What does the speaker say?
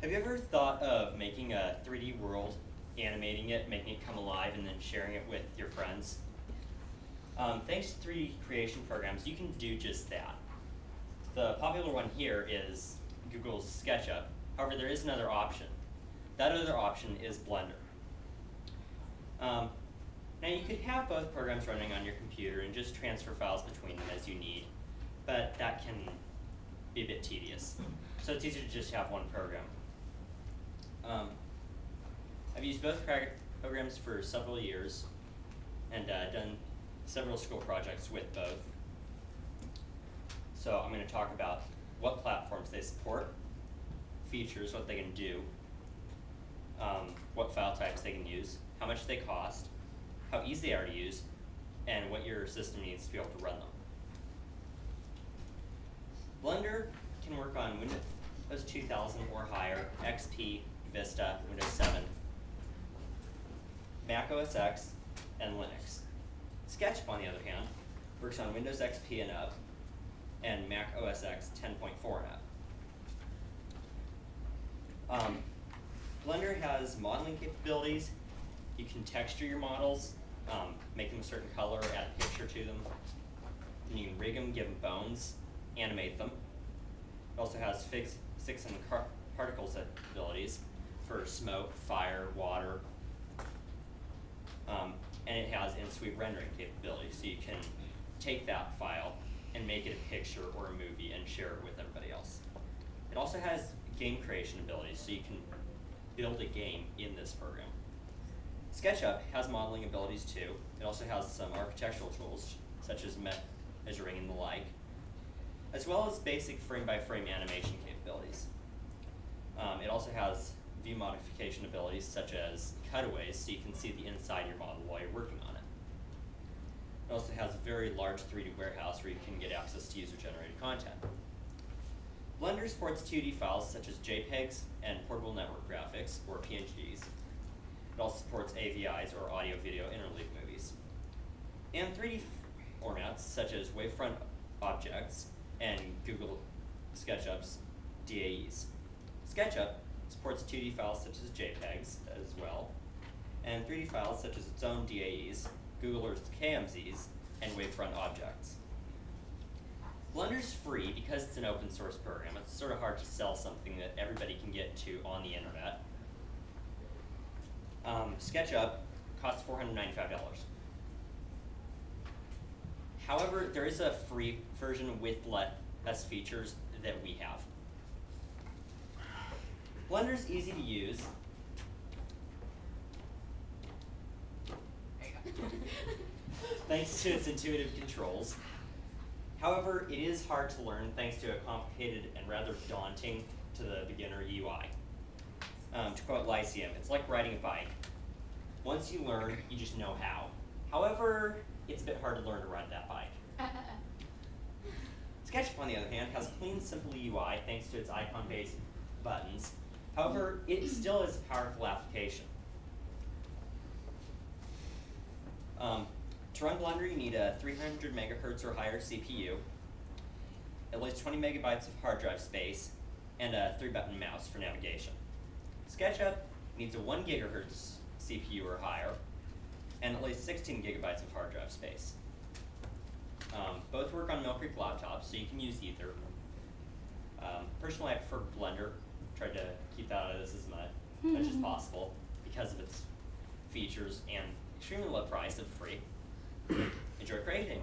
Have you ever thought of making a 3D world, animating it, making it come alive, and then sharing it with your friends? Thanks to 3D creation programs, you can do just that. The popular one here is Google's SketchUp. However, there is another option. That other option is Blender. Now you could have both programs running on your computer and just transfer files between them as you need, but that can be a bit tedious. So it's easier to just have one program. I've used both programs for several years and done several school projects with both. So I'm going to talk about what platforms they support, features, what they can do, what file types they can use, how much they cost, how easy they are to use, and what your system needs to be able to run them. Blender can work on Windows 2000 or higher, XP, Vista, Windows 7, Mac OS X, and Linux. SketchUp, on the other hand, works on Windows XP and up, and Mac OS X 10.4 and up. Blender has modeling capabilities. You can texture your models, make them a certain color, add a picture to them. And you can rig them, give them bones, animate them. It also has physics and particles abilities for smoke, fire, water. And it has in-sweep rendering capabilities, so you can take that file and make it a picture or a movie and share it with everybody else. It also has game creation abilities, so you can build a game in this program. SketchUp has modeling abilities too. It also has some architectural tools, such as measuring and the like, as well as basic frame-by-frame animation capabilities. It also has view modification abilities, such as cutaways, so you can see the inside of your model while you're working on it. It also has a very large 3D warehouse where you can get access to user-generated content. Blender supports 2D files such as JPEGs and portable network graphics, or PNGs. It also supports AVIs, or audio-video interleave movies. And 3D formats such as wavefront objects and Google SketchUp's DAEs. SketchUp supports 2D files such as JPEGs as well, and 3D files such as its own DAEs, Google Earth's KMZs, and wavefront objects. Blender's free because it's an open source program. It's sort of hard to sell something that everybody can get to on the internet. SketchUp costs $495. However, there is a free version with less features that we have. Blender's easy to use. Thanks to its intuitive controls. However, it is hard to learn thanks to a complicated and rather daunting to the beginner UI. To quote Lyceum, it's like riding a bike. Once you learn, you just know how. However, it's a bit hard to learn to ride that bike. SketchUp, on the other hand, has a clean, simple UI thanks to its icon-based buttons. However, it still is a powerful application. To run Blender, you need a 300 megahertz or higher CPU, at least 20 megabytes of hard drive space, and a 3-button mouse for navigation. SketchUp needs a 1 gigahertz CPU or higher, and at least 16 gigabytes of hard drive space. Both work on Mill Creek laptops, so you can use either. Personally, I prefer Blender. Tried to keep that out of this as much as possible because of its features and extremely low price of free. Enjoy creating.